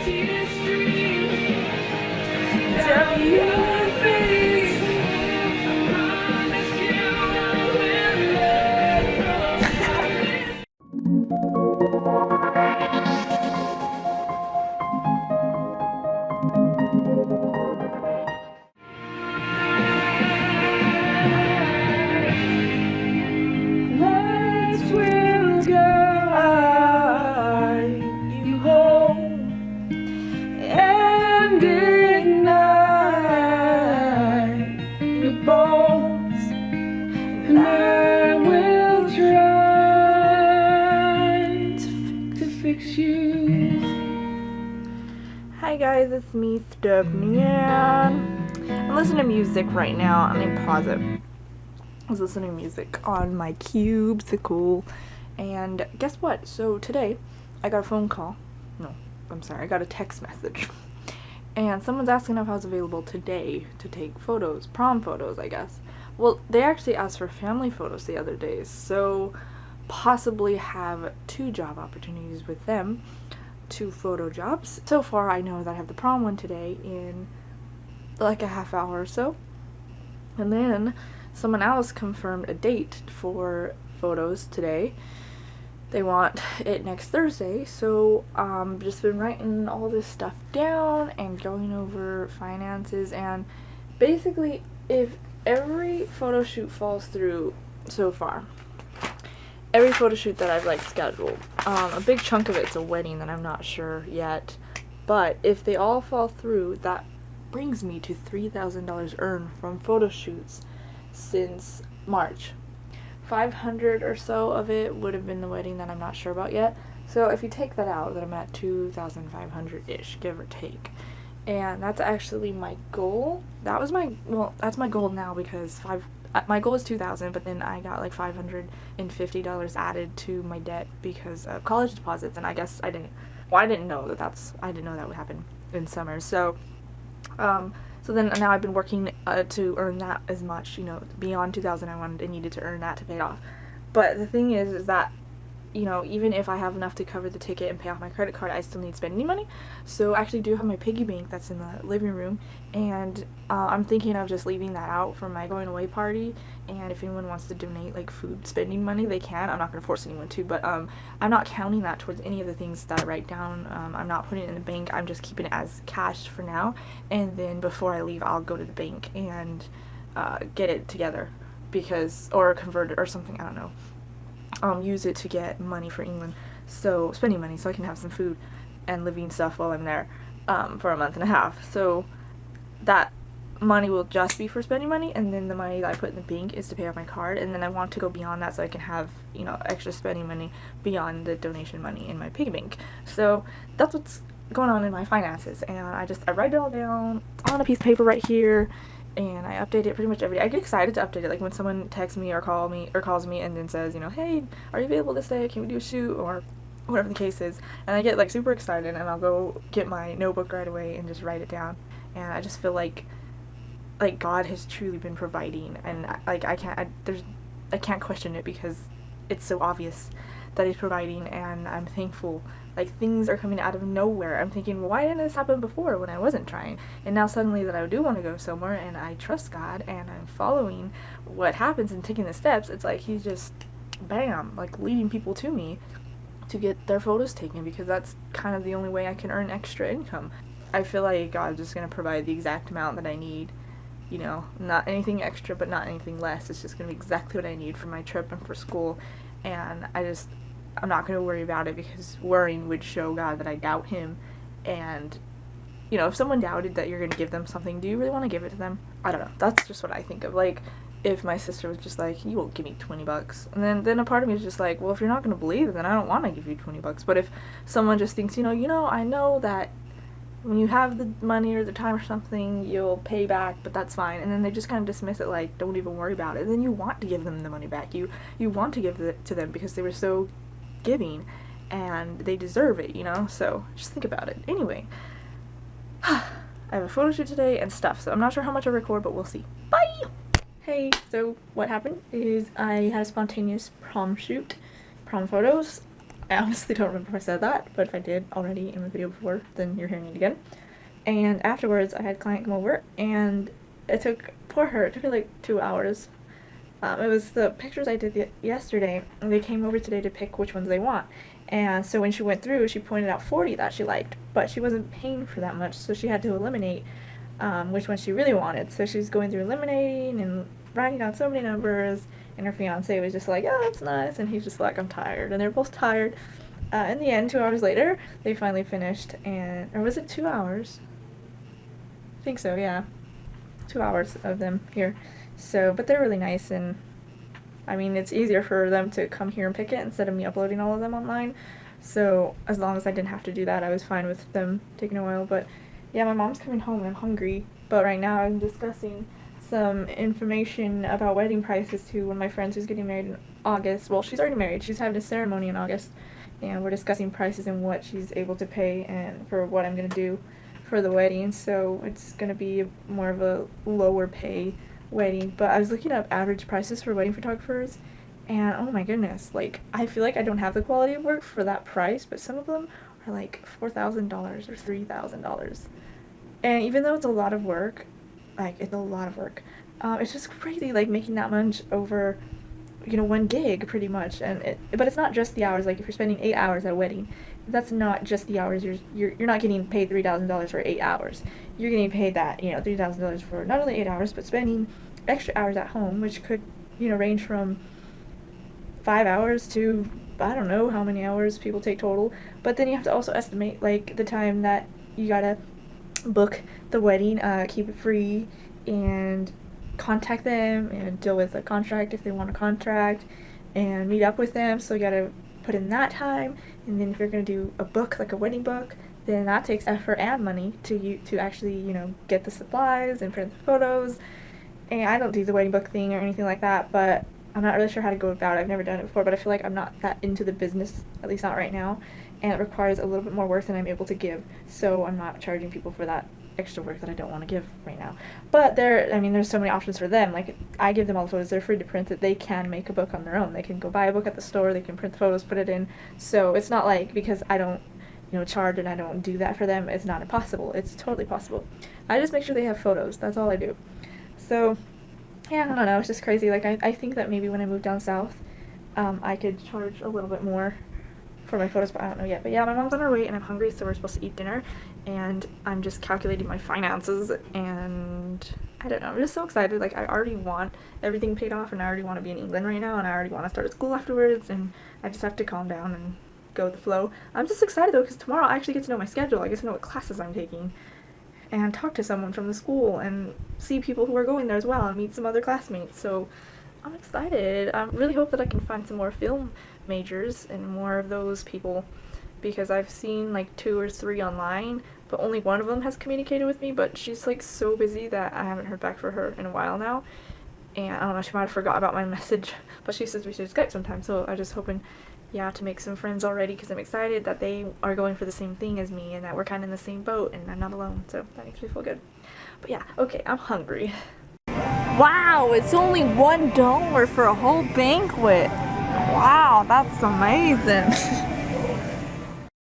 Tell me your face. Lights will guide you home and ignite your bones, and I will try to fix you. Hi guys, it's me, Stephanie, and I'm listening to music right now. Let me pause it. I was listening to music on my cubicle, and guess what? So today, I got a phone call. No, I'm sorry, I got a text message. And someone's asking if I was available today to take photos, prom photos, I guess. Well, they actually asked for family photos the other day, so possibly have 2 job opportunities with them, 2 photo jobs. So far, I know that I have the prom one today in like a half hour or so. And then someone else confirmed a date for photos today. They want it next Thursday, so just been writing all this stuff down and going over finances, and basically if every photo shoot falls through so far, every photo shoot that I've like scheduled, a big chunk of it's a wedding that I'm not sure yet, but if they all fall through, that brings me to $3,000 earned from photo shoots since March. 500 or so of it would have been the wedding that I'm not sure about yet. So if you take that out, then I'm at 2,500-ish, give or take. And that's actually my goal. That's my goal now, because my goal is 2,000, but then I got like $550 added to my debt because of college deposits, and I guess I didn't know that would happen in summer. So so then now I've been working to earn that as much, beyond 2,000 I needed to earn that to pay it off. But the thing is that, even if I have enough to cover the ticket and pay off my credit card, I still need spending money. So I actually do have my piggy bank that's in the living room, and I'm thinking of just leaving that out for my going away party, and if anyone wants to donate like food spending money, they can. I'm not going to force anyone to, but I'm not counting that towards any of the things that I write down. I'm not putting it in the bank. I'm just keeping it as cash for now, and then before I leave, I'll go to the bank and get it together, or convert it or something, I don't know. Use it to get money for England, so spending money, so I can have some food and living stuff while I'm there for a month and a half. So that money will just be for spending money, and then the money that I put in the bank is to pay off my card, and then I want to go beyond that so I can have extra spending money beyond the donation money in my piggy bank. So that's what's going on in my finances, and I write it all down on a piece of paper right here, and I update it pretty much every day. I get excited to update it, like when someone texts me or calls me and then says, hey, are you available this day? Can we do a shoot? Or whatever the case is. And I get like super excited, and I'll go get my notebook right away and just write it down. And I just feel like God has truly been providing, and I can't question it because it's so obvious that he's providing, and I'm thankful. Like, things are coming out of nowhere. I'm thinking, well, why didn't this happen before when I wasn't trying? And now suddenly that I do want to go somewhere, and I trust God, and I'm following what happens and taking the steps, it's like he's just, bam, like leading people to me to get their photos taken, because that's kind of the only way I can earn extra income. I feel like God's just going to provide the exact amount that I need, not anything extra, but not anything less. It's just going to be exactly what I need for my trip and for school, and I'm not going to worry about it, because worrying would show God that I doubt him. And if someone doubted that you're going to give them something, do you really want to give it to them? I don't know. That's just what I think of. Like, if my sister was just like, you won't give me $20, and then a part of me is just like, well, if you're not going to believe it, then I don't want to give you $20. But if someone just thinks, I know that when you have the money or the time or something, you'll pay back, but that's fine, and then they just kind of dismiss it, like, don't even worry about it, and then you want to give them the money back. You want to give it to them because they were so giving, and they deserve it, so just think about it. Anyway, I have a photo shoot today and stuff, so I'm not sure how much I record, but we'll see. Bye! Hey, so what happened is I had a spontaneous prom shoot, prom photos. I honestly don't remember if I said that, but if I did already in the video before, then you're hearing it again. And afterwards, I had a client come over, and it took, poor her, it took me like 2 hours. It was the pictures I did yesterday, and they came over today to pick which ones they want. And so when she went through, she pointed out 40 that she liked, but she wasn't paying for that much, so she had to eliminate which one she really wanted. So she's going through eliminating and writing down so many numbers, and her fiance was just like, oh, that's nice, and he's just like, I'm tired. And they're both tired. In the end, 2 hours later, they finally finished, and, or was it 2 hours? I think so, yeah. 2 hours of them here. So, but they're really nice, and I mean, it's easier for them to come here and pick it instead of me uploading all of them online. So, as long as I didn't have to do that, I was fine with them taking a while. But yeah, my mom's coming home and I'm hungry. But right now I'm discussing some information about wedding prices to one of my friends who's getting married in August. Well, she's already married. She's having a ceremony in August. And we're discussing prices and what she's able to pay and for what I'm going to do for the wedding. So it's going to be more of a lower pay wedding. But I was looking up average prices for wedding photographers, and oh my goodness, like, I feel like I don't have the quality of work for that price, but some of them are like $4,000 or $3,000. And even though it's a lot of work, like, it's a lot of work, it's just crazy, like, making that much over, you know, one gig pretty much. And but it's not just the hours. Like, if you're spending 8 hours at a wedding, that's not just the hours. You're not getting paid $3,000 for 8 hours. You're getting paid that, you know, $3,000 for not only 8 hours, but spending extra hours at home, which could, you know, range from 5 hours to, I don't know how many hours people take total. But then you have to also estimate, like, the time that you gotta book the wedding, keep it free, and contact them and deal with a contract if they want a contract, and meet up with them. So you gotta put in that time. And then if you're gonna do a book, like a wedding book, then that takes effort and money to actually, you know, get the supplies and print the photos. And I don't do the wedding book thing or anything like that, but I'm not really sure how to go about it. I've never done it before, but I feel like I'm not that into the business, at least not right now, and it requires a little bit more work than I'm able to give. So I'm not charging people for that extra work that I don't want to give right now. But there's so many options for them. Like, I give them all the photos, they're free to print it. They can make a book on their own. They can go buy a book at the store, they can print the photos, put it in. So it's not like, because I don't, you know, charge and I don't do that for them, it's not impossible. It's totally possible. I just make sure they have photos. That's all I do. So yeah, I don't know, it's just crazy. Like, I think that maybe when I move down south, I could charge a little bit more for my photos, but I don't know yet. But yeah, my mom's on her way and I'm hungry, so we're supposed to eat dinner, and I'm just calculating my finances, and I don't know, I'm just so excited. Like, I already want everything paid off, and I already want to be in England right now, and I already want to start at school afterwards, and I just have to calm down and go with the flow. I'm just excited though, because tomorrow I actually get to know my schedule. I get to know what classes I'm taking, and talk to someone from the school, and see people who are going there as well, and meet some other classmates. So I'm excited. I really hope that I can find some more film majors and more of those people, because I've seen like 2 or 3 online, but only one of them has communicated with me, but she's like so busy that I haven't heard back from her in a while now. And I don't know, she might have forgot about my message, but she says we should Skype sometime. So I'm just hoping, yeah, to make some friends already, because I'm excited that they are going for the same thing as me, and that we're kind of in the same boat, and I'm not alone. So that makes me feel good. But yeah, okay, I'm hungry. Wow, it's only $1 for a whole banquet. Wow, that's amazing.